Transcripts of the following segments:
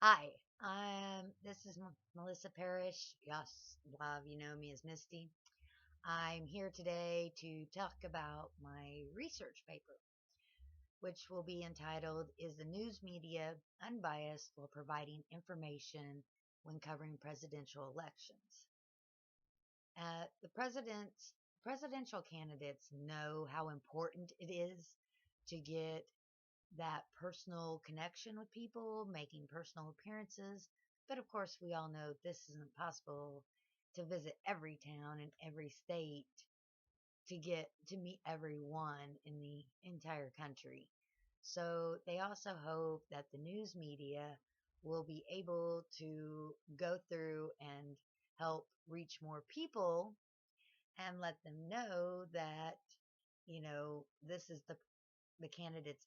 Hi, this is Melissa Parrish. Yes, a lot of you know me as Misty. I'm here today to talk about my research paper, which will be entitled "Is the News Media Unbiased While Providing Information When Covering Presidential Elections?" The presidential candidates know how important it is to get that personal connection with people, making personal appearances. But of course, we all know this isn't possible to visit every town and every state to get to meet everyone in the entire country. So they also hope that the news media will be able to go through and help reach more people and let them know that, this is the candidate's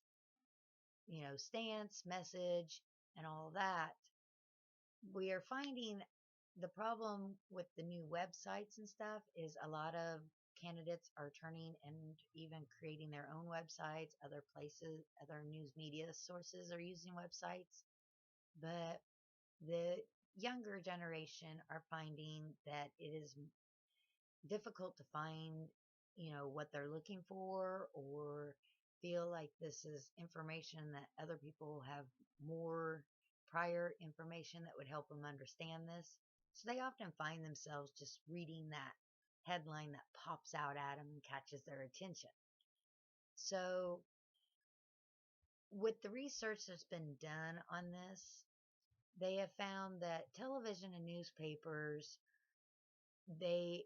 stance, message, and all that. We are finding the problem with the new websites and stuff is a lot of candidates are turning and even creating their own websites. Other places, other news media sources are using websites, but the younger generation are finding that it is difficult to find, what they're looking for, or feel like this is information that other people have more prior information that would help them understand this. So they often find themselves just reading that headline that pops out at them and catches their attention. So, with the research that's been done on this, they have found that television and newspapers, they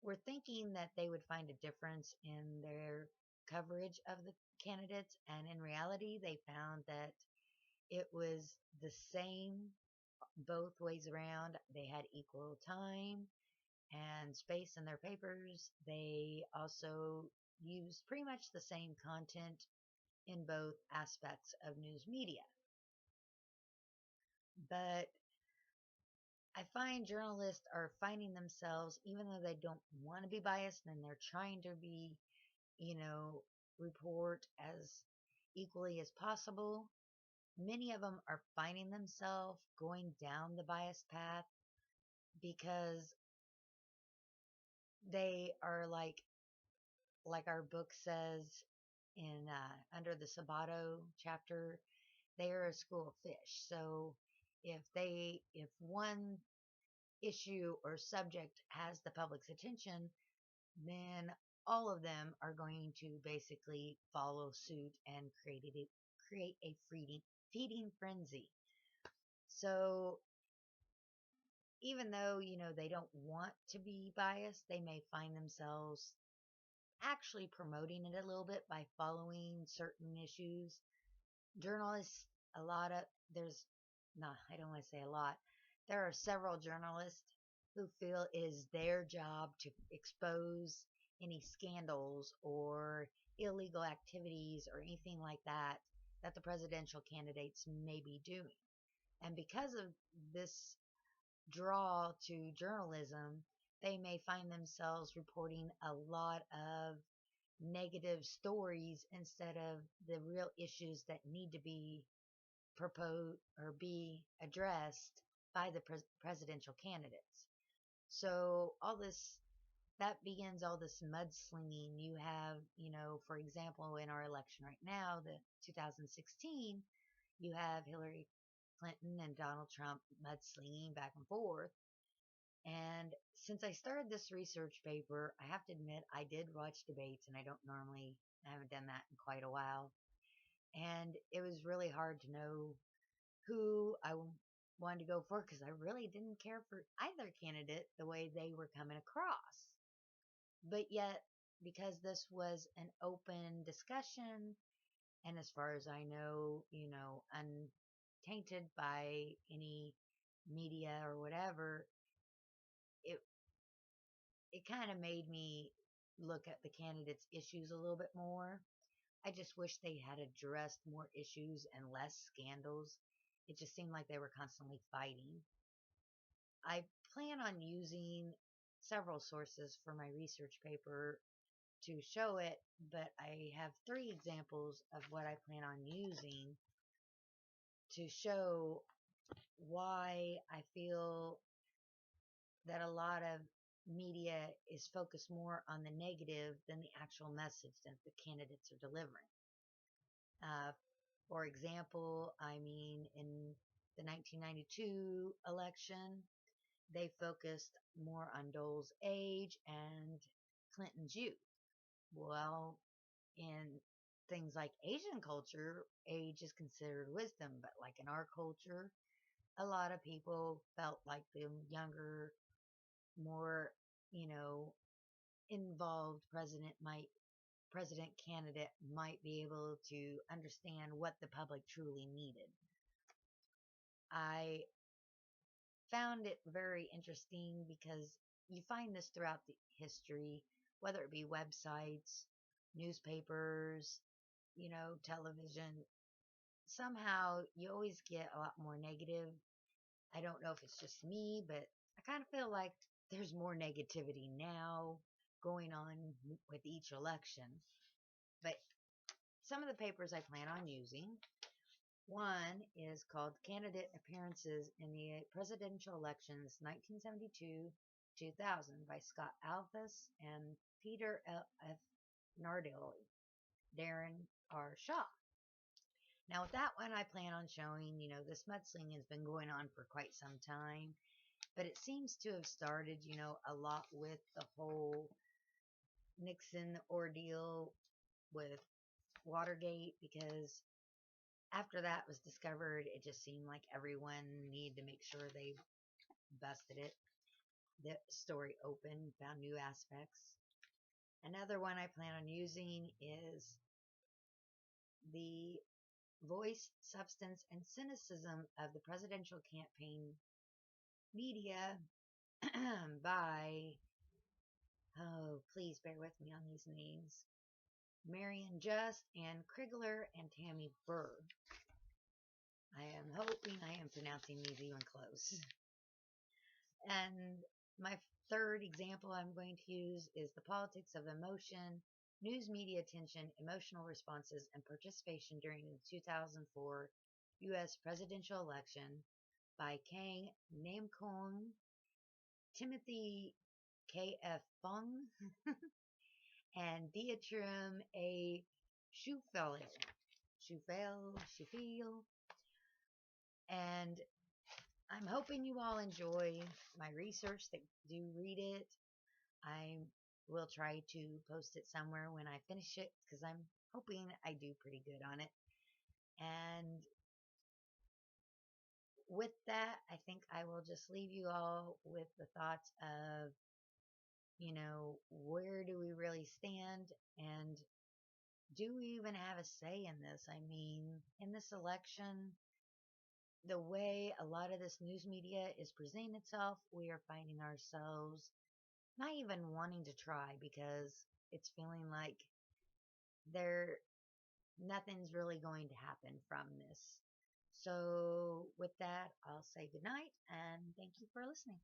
were thinking that they would find a difference in their coverage of the candidates, and in reality, they found that it was the same both ways around. They had equal time and space in their papers. They also used pretty much the same content in both aspects of news media. But I find journalists are finding themselves, even though they don't want to be biased and they're trying to be, you know, report as equally as possible, many of them are finding themselves going down the bias path because they are like our book says in under the Sabato chapter, they are a school of fish. So if one issue or subject has the public's attention, then all of them are going to basically follow suit and create a feeding frenzy. So even though, they don't want to be biased, they may find themselves actually promoting it a little bit by following certain issues. Journalists, a lot of, there's, no, I don't want to say a lot. There are several journalists who feel it is their job to expose any scandals or illegal activities or anything like that that the presidential candidates may be doing. And because of this draw to journalism, they may find themselves reporting a lot of negative stories instead of the real issues that need to be proposed or be addressed by the presidential candidates. So all this that begins all this mudslinging. You have, for example, in our election right now, the 2016, you have Hillary Clinton and Donald Trump mudslinging back and forth. And since I started this research paper, I have to admit I did watch debates, and I haven't done that in quite a while. And it was really hard to know who I wanted to go for because I really didn't care for either candidate the way they were coming across. But yet, because this was an open discussion, and as far as I know, untainted by any media or whatever, it it kind of made me look at the candidates' issues a little bit more. I just wish they had addressed more issues and less scandals. It just seemed like they were constantly fighting. I plan on using several sources for my research paper to show it, but I have three examples of what I plan on using to show why I feel that a lot of media is focused more on the negative than the actual message that the candidates are delivering. Uh, for example, I mean, in the 1992 election, they focused more on Dole's age and Clinton's youth. Well, in things like Asian culture, age is considered wisdom, but like in our culture, a lot of people felt like the younger, more, you know, involved president candidate might be able to understand what the public truly needed. I found it very interesting because you find this throughout the history, whether it be websites, newspapers, television. Somehow you always get a lot more negative. I don't know if it's just me, but I kind of feel like there's more negativity now going on with each election. But some of the papers I plan on using, one is called Candidate Appearances in the Presidential Elections 1972 2000 by Scott Alphus and Peter F. Nardoli, Darren R. Shaw. Now, with that one, I plan on showing, this mudslinging has been going on for quite some time, but it seems to have started, a lot with the whole Nixon ordeal with Watergate, because after that was discovered, it just seemed like everyone needed to make sure they busted it. The story open, found new aspects. Another one I plan on using is the voice, substance, and cynicism of the presidential campaign media by, oh, please bear with me on these names, Marion Just, Ann Krigler, and Tammy Burr. I am hoping I am pronouncing these even close. And my third example I'm going to use is The Politics of Emotion, News Media Attention, Emotional Responses, and Participation During the 2004 U.S. Presidential Election by Kang Namkong, Timothy K.F. Fung, and Dietram A. Schufel. And I'm hoping you all enjoy my research, that do read it. I will try to post it somewhere when I finish it, because I'm hoping I do pretty good on it. And with that, I think I will just leave you all with the thoughts of, where do we really stand, and do we even have a say in this? I mean, in this election, the way a lot of this news media is presenting itself, we are finding ourselves not even wanting to try, because it's feeling like there nothing's really going to happen from this. So with that, I'll say good night and thank you for listening.